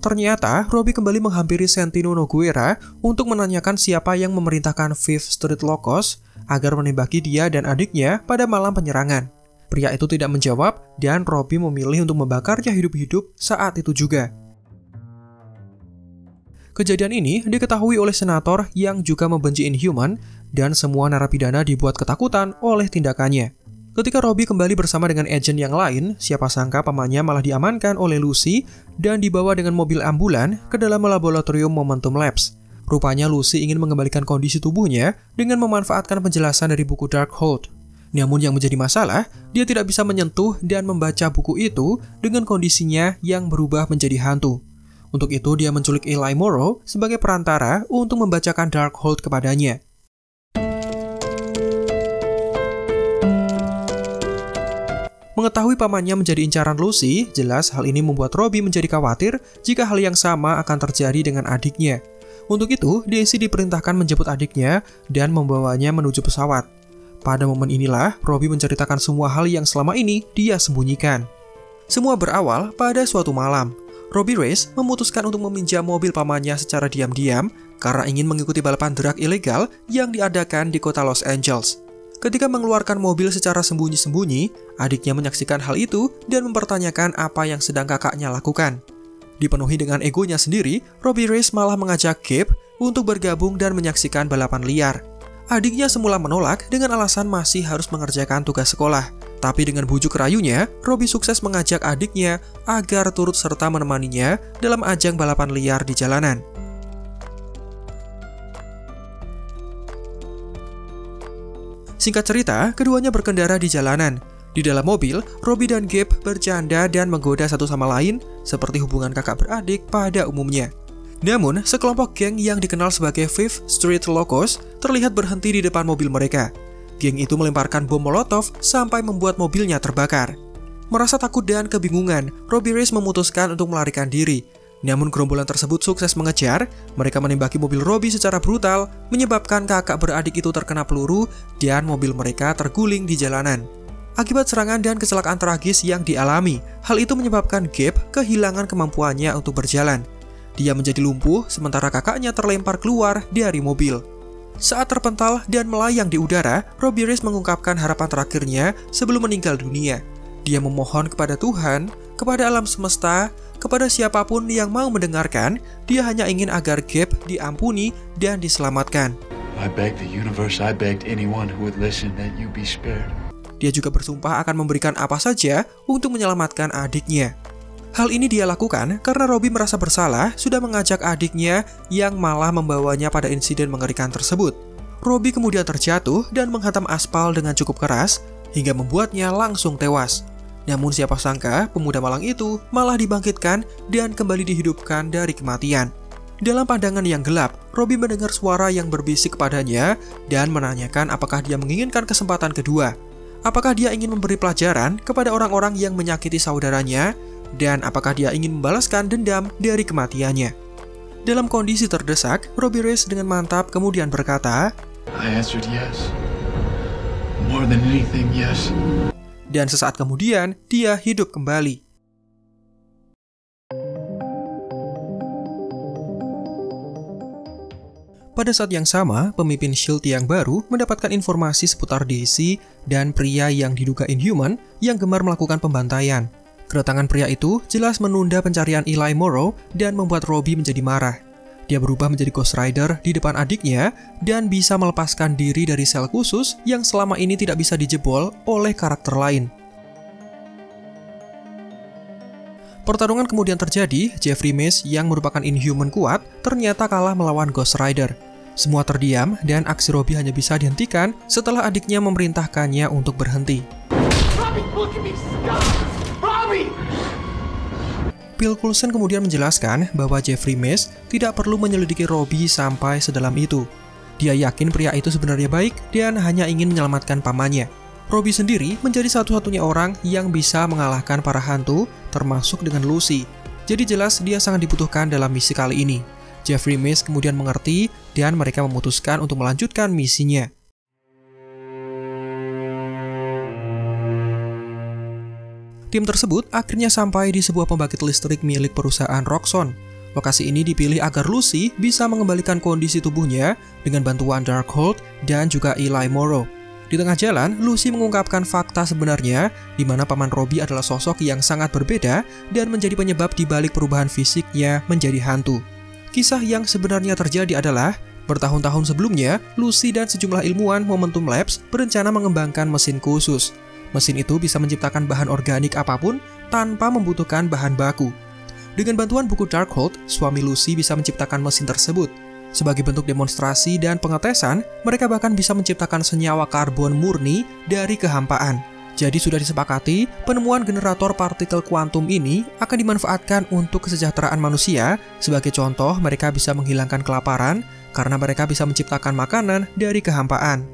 Ternyata, Robbie kembali menghampiri Santino Nogueira untuk menanyakan siapa yang memerintahkan Fifth Street Locos agar menembaki dia dan adiknya pada malam penyerangan. Pria itu tidak menjawab, dan Robbie memilih untuk membakarnya hidup-hidup saat itu juga. Kejadian ini diketahui oleh senator yang juga membenci Inhuman, dan semua narapidana dibuat ketakutan oleh tindakannya. Ketika Robbie kembali bersama dengan agen yang lain, siapa sangka pamannya malah diamankan oleh Lucy dan dibawa dengan mobil ambulan ke dalam laboratorium Momentum Labs. Rupanya Lucy ingin mengembalikan kondisi tubuhnya dengan memanfaatkan penjelasan dari buku Darkhold. Namun yang menjadi masalah, dia tidak bisa menyentuh dan membaca buku itu dengan kondisinya yang berubah menjadi hantu. Untuk itu dia menculik Eli Morrow sebagai perantara untuk membacakan Darkhold kepadanya. Mengetahui pamannya menjadi incaran Lucy, jelas hal ini membuat Robbie menjadi khawatir jika hal yang sama akan terjadi dengan adiknya. Untuk itu, Daisy diperintahkan menjemput adiknya dan membawanya menuju pesawat. Pada momen inilah, Robbie menceritakan semua hal yang selama ini dia sembunyikan. Semua berawal pada suatu malam. Robbie Reyes memutuskan untuk meminjam mobil pamannya secara diam-diam karena ingin mengikuti balapan drag ilegal yang diadakan di kota Los Angeles. Ketika mengeluarkan mobil secara sembunyi-sembunyi, adiknya menyaksikan hal itu dan mempertanyakan apa yang sedang kakaknya lakukan. Dipenuhi dengan egonya sendiri, Robbie Reyes malah mengajak Gabe untuk bergabung dan menyaksikan balapan liar. Adiknya semula menolak dengan alasan masih harus mengerjakan tugas sekolah. Tapi dengan bujuk rayunya, Robbie sukses mengajak adiknya agar turut serta menemaninya dalam ajang balapan liar di jalanan. Singkat cerita, keduanya berkendara di jalanan. Di dalam mobil, Robbie dan Gabe bercanda dan menggoda satu sama lain seperti hubungan kakak beradik pada umumnya. Namun, sekelompok geng yang dikenal sebagai Fifth Street Locos terlihat berhenti di depan mobil mereka. Geng itu melemparkan bom molotov sampai membuat mobilnya terbakar. Merasa takut dan kebingungan, Robbie Reyes memutuskan untuk melarikan diri. Namun gerombolan tersebut sukses mengejar, mereka menembaki mobil Robbie secara brutal, menyebabkan kakak beradik itu terkena peluru dan mobil mereka terguling di jalanan. Akibat serangan dan kecelakaan tragis yang dialami, hal itu menyebabkan Gabe kehilangan kemampuannya untuk berjalan. Dia menjadi lumpuh sementara kakaknya terlempar keluar dari mobil. Saat terpental dan melayang di udara, Robbie Reyes mengungkapkan harapan terakhirnya sebelum meninggal dunia. Dia memohon kepada Tuhan, kepada alam semesta, kepada siapapun yang mau mendengarkan, dia hanya ingin agar Gabe diampuni dan diselamatkan. I begged the universe, I begged anyone who would listen that you be spared. Dia juga bersumpah akan memberikan apa saja untuk menyelamatkan adiknya. Hal ini dia lakukan karena Robbie merasa bersalah sudah mengajak adiknya yang malah membawanya pada insiden mengerikan tersebut. Robbie kemudian terjatuh dan menghantam aspal dengan cukup keras hingga membuatnya langsung tewas. Namun siapa sangka pemuda malang itu malah dibangkitkan dan kembali dihidupkan dari kematian. Dalam pandangan yang gelap, Robbie mendengar suara yang berbisik kepadanya dan menanyakan apakah dia menginginkan kesempatan kedua. Apakah dia ingin memberi pelajaran kepada orang-orang yang menyakiti saudaranya, dan apakah dia ingin membalaskan dendam dari kematiannya. Dalam kondisi terdesak, Robbie Reyes dengan mantap kemudian berkata, I answered yes. More than anything, yes. Dan sesaat kemudian, dia hidup kembali. Pada saat yang sama, pemimpin S.H.I.E.L.D. yang baru mendapatkan informasi seputar Daisy dan pria yang diduga Inhuman yang gemar melakukan pembantaian. Kedatangan pria itu jelas menunda pencarian Eli Morrow dan membuat Robbie menjadi marah. Dia berubah menjadi Ghost Rider di depan adiknya dan bisa melepaskan diri dari sel khusus yang selama ini tidak bisa dijebol oleh karakter lain. Pertarungan kemudian terjadi. Jeffrey Mace yang merupakan Inhuman kuat ternyata kalah melawan Ghost Rider. Semua terdiam dan aksi Robbie hanya bisa dihentikan setelah adiknya memerintahkannya untuk berhenti. Robbie, look at me, stop! Robbie! Bill Coulson kemudian menjelaskan bahwa Jeffrey Mace tidak perlu menyelidiki Robbie sampai sedalam itu. Dia yakin pria itu sebenarnya baik dan hanya ingin menyelamatkan pamannya. Robbie sendiri menjadi satu-satunya orang yang bisa mengalahkan para hantu, termasuk dengan Lucy. Jadi jelas dia sangat dibutuhkan dalam misi kali ini. Jeffrey Mace kemudian mengerti dan mereka memutuskan untuk melanjutkan misinya. Tim tersebut akhirnya sampai di sebuah pembangkit listrik milik perusahaan Roxxon. Lokasi ini dipilih agar Lucy bisa mengembalikan kondisi tubuhnya dengan bantuan Darkhold dan juga Eli Morrow. Di tengah jalan, Lucy mengungkapkan fakta sebenarnya di mana paman Robbie adalah sosok yang sangat berbeda dan menjadi penyebab di balik perubahan fisiknya menjadi hantu. Kisah yang sebenarnya terjadi adalah, bertahun-tahun sebelumnya, Lucy dan sejumlah ilmuwan Momentum Labs berencana mengembangkan mesin khusus. Mesin itu bisa menciptakan bahan organik apapun tanpa membutuhkan bahan baku. Dengan bantuan buku Darkhold, suami Lucy bisa menciptakan mesin tersebut. Sebagai bentuk demonstrasi dan pengetesan, mereka bahkan bisa menciptakan senyawa karbon murni dari kehampaan. Jadi sudah disepakati, penemuan generator partikel kuantum ini akan dimanfaatkan untuk kesejahteraan manusia. Sebagai contoh, mereka bisa menghilangkan kelaparan karena mereka bisa menciptakan makanan dari kehampaan.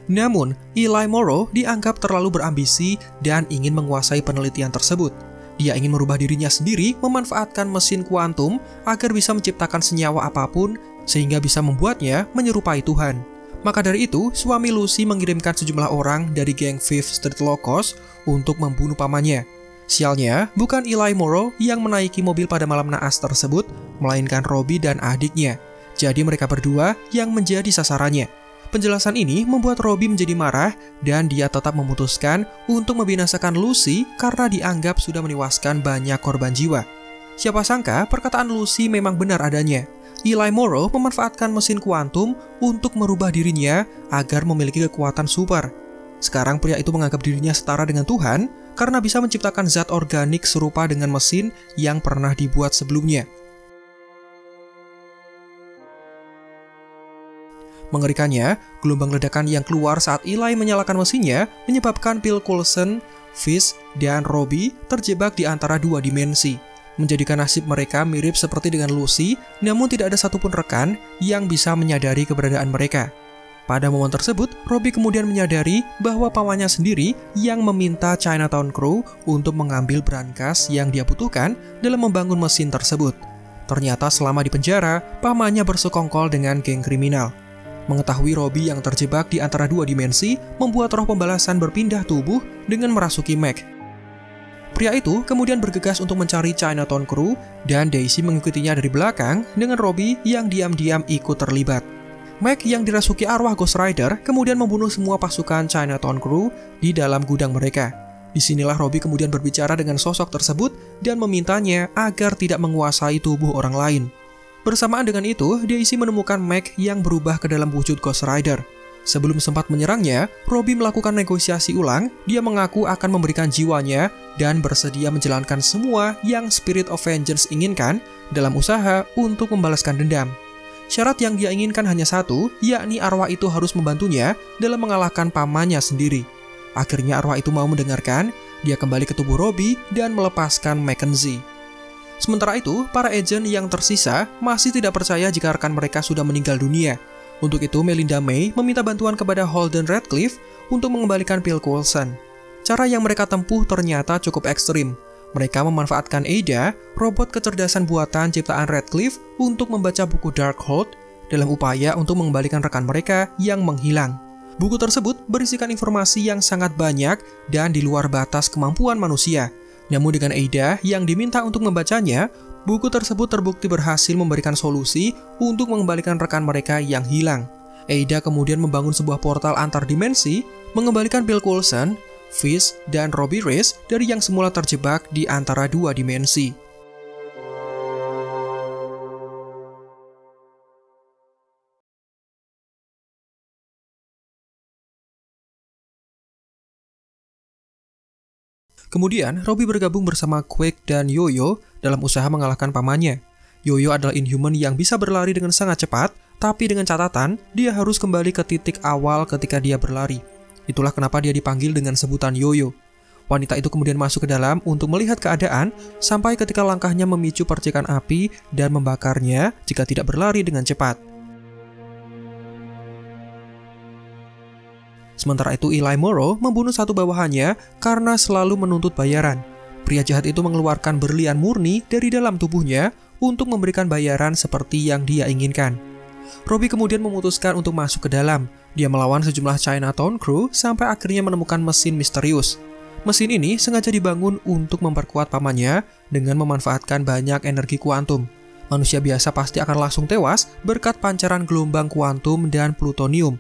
Namun, Eli Morrow dianggap terlalu berambisi dan ingin menguasai penelitian tersebut. Dia ingin merubah dirinya sendiri memanfaatkan mesin kuantum agar bisa menciptakan senyawa apapun sehingga bisa membuatnya menyerupai Tuhan. Maka dari itu, suami Lucy mengirimkan sejumlah orang dari geng Fifth Street Locos untuk membunuh pamannya. Sialnya, bukan Eli Morrow yang menaiki mobil pada malam naas tersebut, melainkan Robbie dan adiknya. Jadi mereka berdua yang menjadi sasarannya. Penjelasan ini membuat Robbie menjadi marah dan dia tetap memutuskan untuk membinasakan Lucy karena dianggap sudah menewaskan banyak korban jiwa. Siapa sangka perkataan Lucy memang benar adanya. Eli Morrow memanfaatkan mesin kuantum untuk merubah dirinya agar memiliki kekuatan super. Sekarang pria itu menganggap dirinya setara dengan Tuhan karena bisa menciptakan zat organik serupa dengan mesin yang pernah dibuat sebelumnya. Mengerikannya, gelombang ledakan yang keluar saat Eli menyalakan mesinnya menyebabkan Bill Coulson, Fish, dan Robbie terjebak di antara dua dimensi. Menjadikan nasib mereka mirip seperti dengan Lucy, namun tidak ada satupun rekan yang bisa menyadari keberadaan mereka. Pada momen tersebut, Robbie kemudian menyadari bahwa pamannya sendiri yang meminta Chinatown Crew untuk mengambil brankas yang dia butuhkan dalam membangun mesin tersebut. Ternyata selama di penjara, pamannya bersekongkol dengan geng kriminal. Mengetahui Robbie yang terjebak di antara dua dimensi, membuat roh pembalasan berpindah tubuh dengan merasuki Mac. Pria itu kemudian bergegas untuk mencari Chinatown Crew dan Daisy mengikutinya dari belakang dengan Robbie yang diam-diam ikut terlibat. Mac yang dirasuki arwah Ghost Rider kemudian membunuh semua pasukan Chinatown Crew di dalam gudang mereka. Disinilah Robbie kemudian berbicara dengan sosok tersebut dan memintanya agar tidak menguasai tubuh orang lain. Bersamaan dengan itu, Daisy menemukan Mac yang berubah ke dalam wujud Ghost Rider. Sebelum sempat menyerangnya, Robbie melakukan negosiasi ulang. Dia mengaku akan memberikan jiwanya dan bersedia menjalankan semua yang Spirit of Vengeance inginkan dalam usaha untuk membalaskan dendam. Syarat yang dia inginkan hanya satu, yakni arwah itu harus membantunya dalam mengalahkan pamannya sendiri. Akhirnya arwah itu mau mendengarkan, dia kembali ke tubuh Robbie dan melepaskan Mackenzie. Sementara itu, para agen yang tersisa masih tidak percaya jika rekan mereka sudah meninggal dunia. Untuk itu, Melinda May meminta bantuan kepada Holden Radcliffe untuk mengembalikan Bill Coulson. Cara yang mereka tempuh ternyata cukup ekstrim. Mereka memanfaatkan Ada, robot kecerdasan buatan ciptaan Radcliffe, untuk membaca buku Darkhold dalam upaya untuk mengembalikan rekan mereka yang menghilang. Buku tersebut berisikan informasi yang sangat banyak dan di luar batas kemampuan manusia. Namun dengan Ada yang diminta untuk membacanya, buku tersebut terbukti berhasil memberikan solusi untuk mengembalikan rekan mereka yang hilang. Ada kemudian membangun sebuah portal antar dimensi, mengembalikan Bill Coulson, Fish, dan Robbie Reyes dari yang semula terjebak di antara dua dimensi. Kemudian, Robbie bergabung bersama Quake dan Yo-Yo dalam usaha mengalahkan pamannya. Yo-Yo adalah Inhuman yang bisa berlari dengan sangat cepat, tapi dengan catatan, dia harus kembali ke titik awal ketika dia berlari. Itulah kenapa dia dipanggil dengan sebutan Yo-Yo. Wanita itu kemudian masuk ke dalam untuk melihat keadaan, sampai ketika langkahnya memicu percikan api dan membakarnya jika tidak berlari dengan cepat. Sementara itu, Eli Morrow membunuh satu bawahannya karena selalu menuntut bayaran. Pria jahat itu mengeluarkan berlian murni dari dalam tubuhnya untuk memberikan bayaran seperti yang dia inginkan. Robbie kemudian memutuskan untuk masuk ke dalam. Dia melawan sejumlah Chinatown crew sampai akhirnya menemukan mesin misterius. Mesin ini sengaja dibangun untuk memperkuat pamannya dengan memanfaatkan banyak energi kuantum. Manusia biasa pasti akan langsung tewas berkat pancaran gelombang kuantum dan plutonium.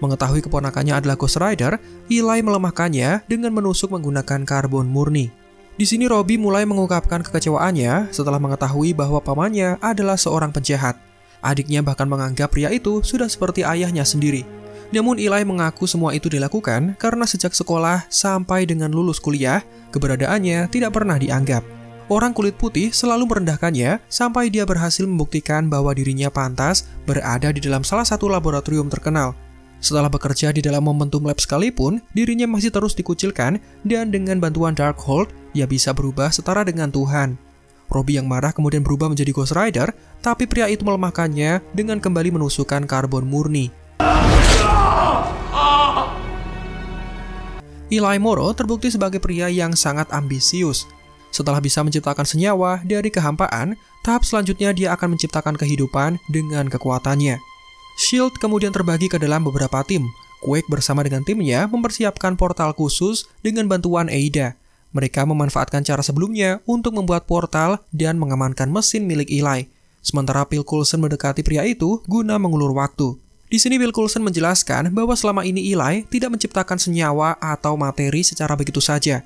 Mengetahui keponakannya adalah Ghost Rider, Eli melemahkannya dengan menusuk menggunakan karbon murni. Di sini Robbie mulai mengungkapkan kekecewaannya setelah mengetahui bahwa pamannya adalah seorang penjahat. Adiknya bahkan menganggap pria itu sudah seperti ayahnya sendiri. Namun Eli mengaku semua itu dilakukan karena sejak sekolah sampai dengan lulus kuliah, keberadaannya tidak pernah dianggap. Orang kulit putih selalu merendahkannya sampai dia berhasil membuktikan bahwa dirinya pantas berada di dalam salah satu laboratorium terkenal. Setelah bekerja di dalam Momentum Lab sekalipun, dirinya masih terus dikucilkan dan dengan bantuan Darkhold, ia bisa berubah setara dengan Tuhan. Robbie yang marah kemudian berubah menjadi Ghost Rider, tapi pria itu melemahkannya dengan kembali menusukkan karbon murni. Eli Morrow terbukti sebagai pria yang sangat ambisius. Setelah bisa menciptakan senyawa dari kehampaan, tahap selanjutnya dia akan menciptakan kehidupan dengan kekuatannya. S.H.I.E.L.D. kemudian terbagi ke dalam beberapa tim. Quake bersama dengan timnya mempersiapkan portal khusus dengan bantuan Ada. Mereka memanfaatkan cara sebelumnya untuk membuat portal dan mengamankan mesin milik Eli. Sementara Bill Coulson mendekati pria itu guna mengulur waktu. Di sini Bill Coulson menjelaskan bahwa selama ini Eli tidak menciptakan senyawa atau materi secara begitu saja.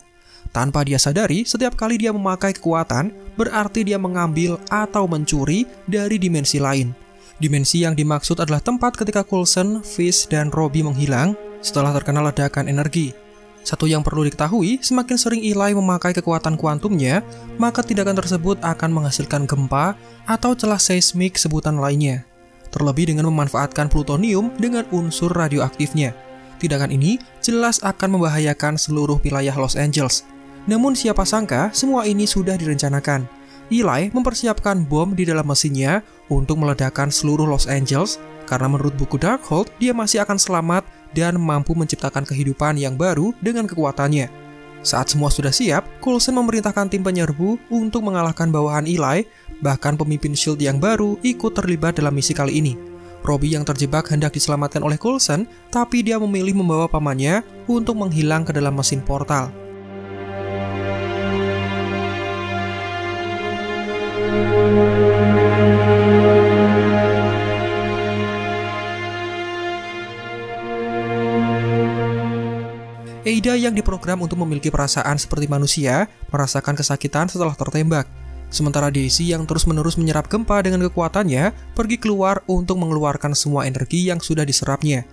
Tanpa dia sadari, setiap kali dia memakai kekuatan, berarti dia mengambil atau mencuri dari dimensi lain. Dimensi yang dimaksud adalah tempat ketika Coulson, Fish, dan Robbie menghilang setelah terkena ledakan energi. Satu yang perlu diketahui, semakin sering Eli memakai kekuatan kuantumnya, maka tindakan tersebut akan menghasilkan gempa atau celah seismik sebutan lainnya. Terlebih dengan memanfaatkan plutonium dengan unsur radioaktifnya. Tindakan ini jelas akan membahayakan seluruh wilayah Los Angeles. Namun siapa sangka semua ini sudah direncanakan. Eli mempersiapkan bom di dalam mesinnya untuk meledakkan seluruh Los Angeles karena menurut buku Darkhold dia masih akan selamat dan mampu menciptakan kehidupan yang baru dengan kekuatannya. Saat semua sudah siap, Coulson memerintahkan tim penyerbu untuk mengalahkan bawahan Eli, bahkan pemimpin S.H.I.E.L.D. yang baru ikut terlibat dalam misi kali ini. Robbie yang terjebak hendak diselamatkan oleh Coulson, tapi dia memilih membawa pamannya untuk menghilang ke dalam mesin portal. Ada yang diprogram untuk memiliki perasaan seperti manusia, merasakan kesakitan setelah tertembak. Sementara Daisy yang terus-menerus menyerap gempa dengan kekuatannya pergi keluar untuk mengeluarkan semua energi yang sudah diserapnya.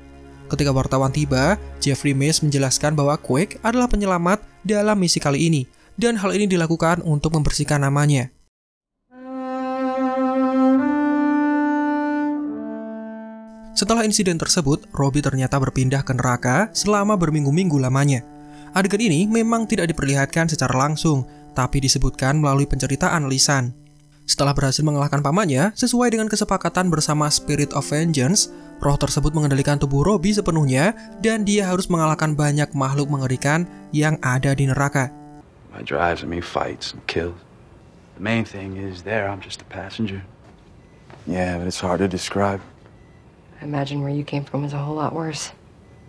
Ketika wartawan tiba, Jeffrey Mace menjelaskan bahwa Quake adalah penyelamat dalam misi kali ini, dan hal ini dilakukan untuk membersihkan namanya. Setelah insiden tersebut, Robbie ternyata berpindah ke neraka selama berminggu-minggu lamanya. Adegan ini memang tidak diperlihatkan secara langsung, tapi disebutkan melalui penceritaan lisan. Setelah berhasil mengalahkan pamannya, sesuai dengan kesepakatan bersama Spirit of Vengeance, roh tersebut mengendalikan tubuh Robbie sepenuhnya, dan dia harus mengalahkan banyak makhluk mengerikan yang ada di neraka. My drives and me fights and kills. The main thing is there, I'm just a passenger. Yeah, but it's hard to describe. I imagine where you came from is a whole lot worse.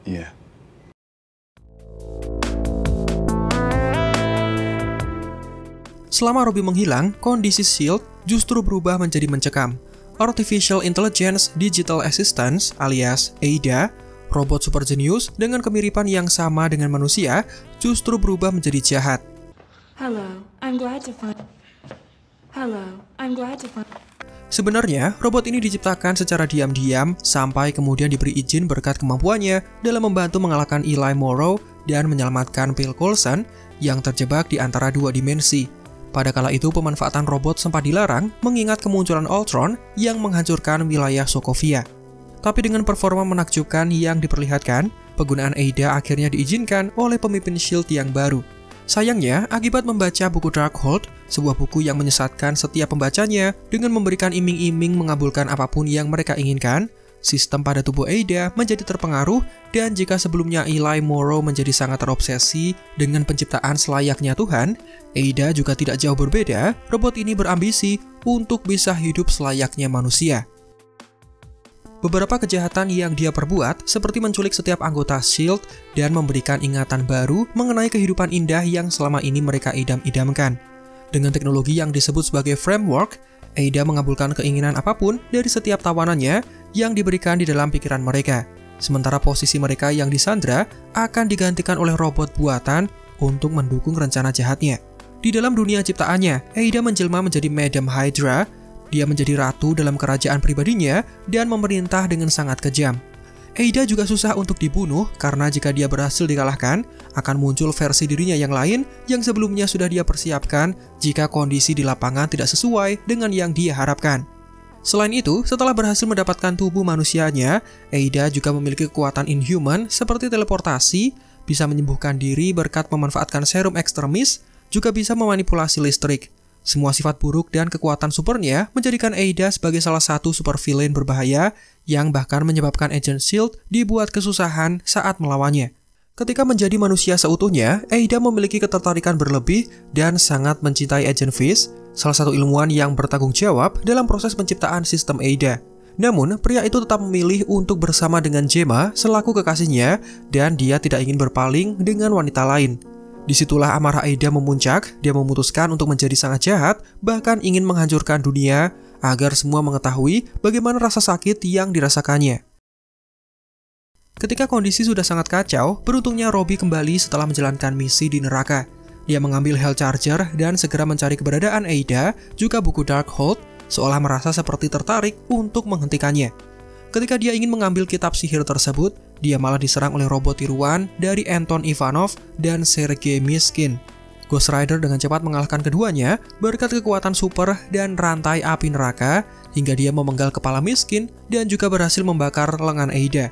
Yeah. Selama Robbie menghilang, kondisi S.H.I.E.L.D. justru berubah menjadi mencekam. Artificial Intelligence Digital Assistance alias AIDA, robot super jenius dengan kemiripan yang sama dengan manusia, justru berubah menjadi jahat. Sebenarnya, robot ini diciptakan secara diam-diam sampai kemudian diberi izin berkat kemampuannya dalam membantu mengalahkan Eli Morrow dan menyelamatkan Phil Coulson yang terjebak di antara dua dimensi. Pada kala itu, pemanfaatan robot sempat dilarang mengingat kemunculan Ultron yang menghancurkan wilayah Sokovia. Tapi dengan performa menakjubkan yang diperlihatkan, penggunaan AIDA akhirnya diizinkan oleh pemimpin S.H.I.E.L.D. yang baru. Sayangnya, akibat membaca buku Darkhold, sebuah buku yang menyesatkan setiap pembacanya dengan memberikan iming-iming mengabulkan apapun yang mereka inginkan, sistem pada tubuh AIDA menjadi terpengaruh, dan jika sebelumnya Eli Morrow menjadi sangat terobsesi dengan penciptaan selayaknya Tuhan, AIDA juga tidak jauh berbeda. Robot ini berambisi untuk bisa hidup selayaknya manusia. Beberapa kejahatan yang dia perbuat, seperti menculik setiap anggota S.H.I.E.L.D. dan memberikan ingatan baru mengenai kehidupan indah yang selama ini mereka idam-idamkan. Dengan teknologi yang disebut sebagai framework, AIDA mengabulkan keinginan apapun dari setiap tawanannya yang diberikan di dalam pikiran mereka. Sementara posisi mereka yang disandra akan digantikan oleh robot buatan untuk mendukung rencana jahatnya. Di dalam dunia ciptaannya, AIDA menjelma menjadi Madam Hydra. Dia menjadi ratu dalam kerajaan pribadinya dan memerintah dengan sangat kejam. AIDA juga susah untuk dibunuh karena jika dia berhasil dikalahkan, akan muncul versi dirinya yang lain yang sebelumnya sudah dia persiapkan jika kondisi di lapangan tidak sesuai dengan yang dia harapkan. Selain itu, setelah berhasil mendapatkan tubuh manusianya, AIDA juga memiliki kekuatan inhuman seperti teleportasi, bisa menyembuhkan diri berkat memanfaatkan serum ekstremis, juga bisa memanipulasi listrik. Semua sifat buruk dan kekuatan supernya menjadikan AIDA sebagai salah satu supervillain berbahaya yang bahkan menyebabkan Agent S.H.I.E.L.D. dibuat kesusahan saat melawannya. Ketika menjadi manusia seutuhnya, AIDA memiliki ketertarikan berlebih dan sangat mencintai Agent Fish, salah satu ilmuwan yang bertanggung jawab dalam proses penciptaan sistem AIDA. Namun, pria itu tetap memilih untuk bersama dengan Gemma selaku kekasihnya dan dia tidak ingin berpaling dengan wanita lain. Disitulah amarah AIDA memuncak, dia memutuskan untuk menjadi sangat jahat, bahkan ingin menghancurkan dunia agar semua mengetahui bagaimana rasa sakit yang dirasakannya. Ketika kondisi sudah sangat kacau, beruntungnya Robbie kembali setelah menjalankan misi di neraka. Dia mengambil Hell Charger dan segera mencari keberadaan AIDA, juga buku Darkhold, seolah merasa seperti tertarik untuk menghentikannya. Ketika dia ingin mengambil kitab sihir tersebut, dia malah diserang oleh robot tiruan dari Anton Ivanov dan Sergei Miskin. Ghost Rider dengan cepat mengalahkan keduanya berkat kekuatan super dan rantai api neraka, hingga dia memenggal kepala Miskin dan juga berhasil membakar lengan AIDA.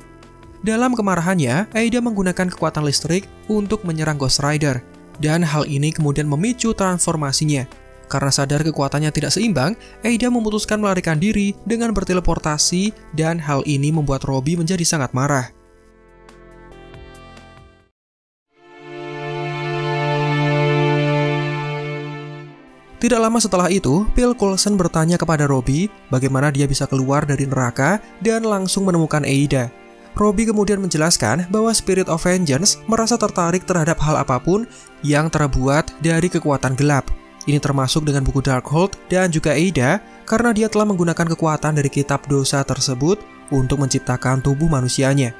Dalam kemarahannya, AIDA menggunakan kekuatan listrik untuk menyerang Ghost Rider, dan hal ini kemudian memicu transformasinya. Karena sadar kekuatannya tidak seimbang, AIDA memutuskan melarikan diri dengan berteleportasi, dan hal ini membuat Robbie menjadi sangat marah. Tidak lama setelah itu, Phil Coulson bertanya kepada Robbie bagaimana dia bisa keluar dari neraka dan langsung menemukan AIDA. Robbie kemudian menjelaskan bahwa Spirit of Vengeance merasa tertarik terhadap hal apapun yang terbuat dari kekuatan gelap. Ini termasuk dengan buku Darkhold dan juga AIDA karena dia telah menggunakan kekuatan dari kitab dosa tersebut untuk menciptakan tubuh manusianya.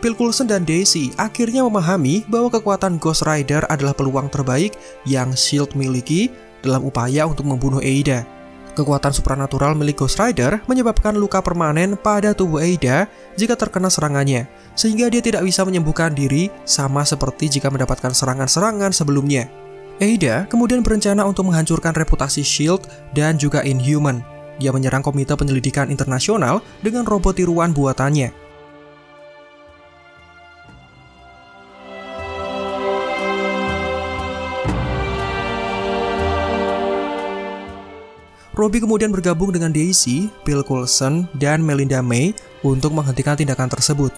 Phil Coulson dan Daisy akhirnya memahami bahwa kekuatan Ghost Rider adalah peluang terbaik yang S.H.I.E.L.D. miliki dalam upaya untuk membunuh Ada. Kekuatan supranatural milik Ghost Rider menyebabkan luka permanen pada tubuh Ada jika terkena serangannya, sehingga dia tidak bisa menyembuhkan diri sama seperti jika mendapatkan serangan-serangan sebelumnya. Ada kemudian berencana untuk menghancurkan reputasi S.H.I.E.L.D. dan juga Inhuman. Dia menyerang Komite Penyelidikan Internasional dengan robot tiruan buatannya. Robbie kemudian bergabung dengan Daisy, Phil Coulson, dan Melinda May untuk menghentikan tindakan tersebut.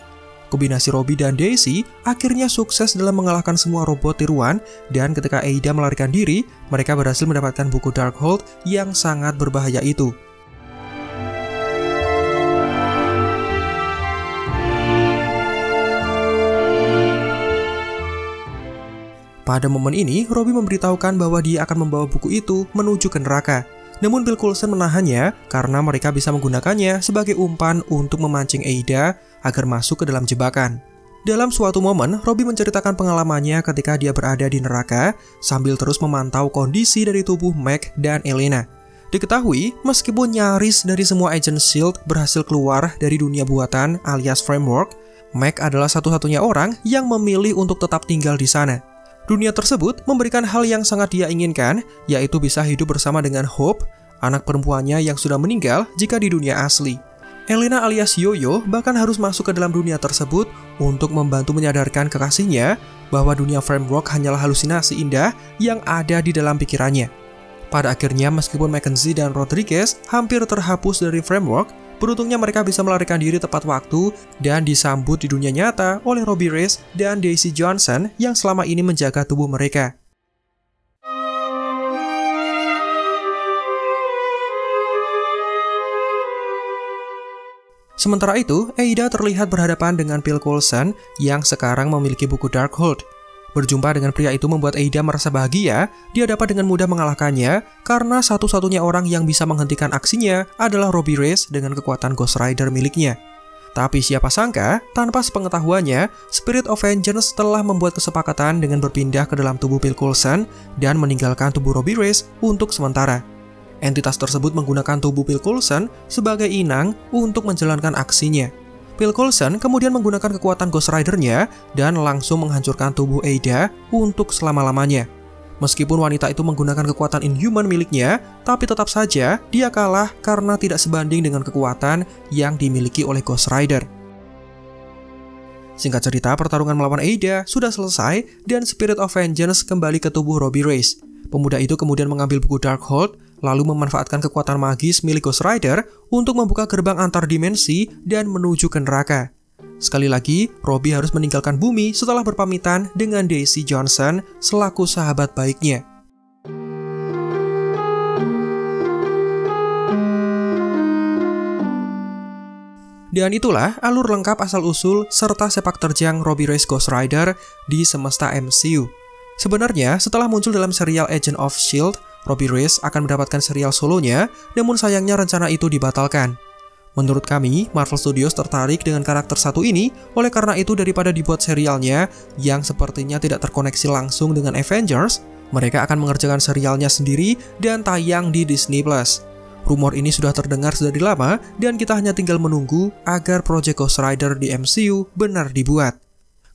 Kombinasi Robbie dan Daisy akhirnya sukses dalam mengalahkan semua robot tiruan, dan ketika Ada melarikan diri, mereka berhasil mendapatkan buku Darkhold yang sangat berbahaya itu. Pada momen ini, Robbie memberitahukan bahwa dia akan membawa buku itu menuju ke neraka. Namun Phil Coulson menahannya karena mereka bisa menggunakannya sebagai umpan untuk memancing Ada agar masuk ke dalam jebakan. Dalam suatu momen, Robbie menceritakan pengalamannya ketika dia berada di neraka sambil terus memantau kondisi dari tubuh Mac dan Elena. Diketahui, meskipun nyaris dari semua agent S.H.I.E.L.D. berhasil keluar dari dunia buatan alias framework, Mac adalah satu-satunya orang yang memilih untuk tetap tinggal di sana. Dunia tersebut memberikan hal yang sangat dia inginkan, yaitu bisa hidup bersama dengan Hope, anak perempuannya yang sudah meninggal jika di dunia asli. Elena alias Yoyo bahkan harus masuk ke dalam dunia tersebut untuk membantu menyadarkan kekasihnya bahwa dunia framework hanyalah halusinasi indah yang ada di dalam pikirannya. Pada akhirnya, meskipun Mackenzie dan Rodriguez hampir terhapus dari framework, beruntungnya mereka bisa melarikan diri tepat waktu dan disambut di dunia nyata oleh Robbie Reyes dan Daisy Johnson yang selama ini menjaga tubuh mereka. Sementara itu, Ada terlihat berhadapan dengan Phil Coulson yang sekarang memiliki buku Darkhold. Berjumpa dengan pria itu membuat Ada merasa bahagia. Dia dapat dengan mudah mengalahkannya karena satu-satunya orang yang bisa menghentikan aksinya adalah Robbie Reyes dengan kekuatan Ghost Rider miliknya. Tapi siapa sangka, tanpa sepengetahuannya, Spirit of Vengeance telah membuat kesepakatan dengan berpindah ke dalam tubuh Phil Coulson dan meninggalkan tubuh Robbie Reyes untuk sementara. Entitas tersebut menggunakan tubuh Phil Coulson sebagai inang untuk menjalankan aksinya. Phil Coulson kemudian menggunakan kekuatan Ghost Rider-nya dan langsung menghancurkan tubuh Ada untuk selama-lamanya. Meskipun wanita itu menggunakan kekuatan Inhuman miliknya, tapi tetap saja dia kalah karena tidak sebanding dengan kekuatan yang dimiliki oleh Ghost Rider. Singkat cerita, pertarungan melawan Ada sudah selesai dan Spirit of Vengeance kembali ke tubuh Robbie Reyes. Pemuda itu kemudian mengambil buku Darkhold, lalu memanfaatkan kekuatan magis milik Ghost Rider untuk membuka gerbang antar dimensi dan menuju ke neraka. Sekali lagi, Robbie harus meninggalkan bumi setelah berpamitan dengan Daisy Johnson selaku sahabat baiknya. Dan itulah alur lengkap asal-usul serta sepak terjang Robbie Reyes Ghost Rider di semesta MCU. Sebenarnya, setelah muncul dalam serial Agent of S.H.I.E.L.D., Robbie Reyes akan mendapatkan serial solonya, namun sayangnya rencana itu dibatalkan. Menurut kami, Marvel Studios tertarik dengan karakter satu ini, oleh karena itu daripada dibuat serialnya yang sepertinya tidak terkoneksi langsung dengan Avengers, mereka akan mengerjakan serialnya sendiri dan tayang di Disney+. Rumor ini sudah terdengar dari lama dan kita hanya tinggal menunggu agar proyek Ghost Rider di MCU benar dibuat.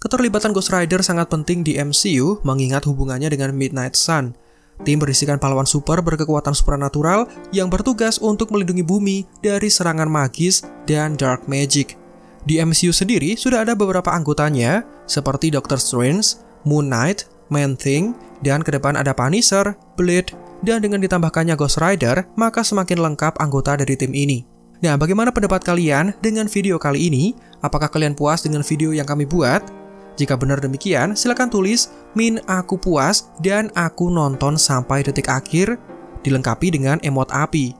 Keterlibatan Ghost Rider sangat penting di MCU mengingat hubungannya dengan Midnight Sun. Tim berisikan pahlawan super berkekuatan supranatural yang bertugas untuk melindungi bumi dari serangan magis dan dark magic. Di MCU sendiri sudah ada beberapa anggotanya seperti Doctor Strange, Moon Knight, Man-Thing, dan ke depan ada Punisher, Blade, dan dengan ditambahkannya Ghost Rider, maka semakin lengkap anggota dari tim ini. Nah, bagaimana pendapat kalian dengan video kali ini? Apakah kalian puas dengan video yang kami buat? Jika benar demikian, silakan tulis "Min aku puas" dan "aku nonton sampai detik akhir" dilengkapi dengan emot api.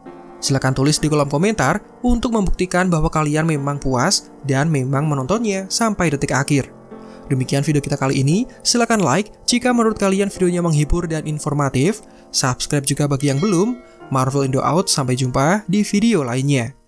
Silakan tulis di kolom komentar untuk membuktikan bahwa kalian memang puas dan memang menontonnya sampai detik akhir. Demikian video kita kali ini. Silakan like jika menurut kalian videonya menghibur dan informatif. Subscribe juga bagi yang belum. Marvel Indo out, sampai jumpa di video lainnya.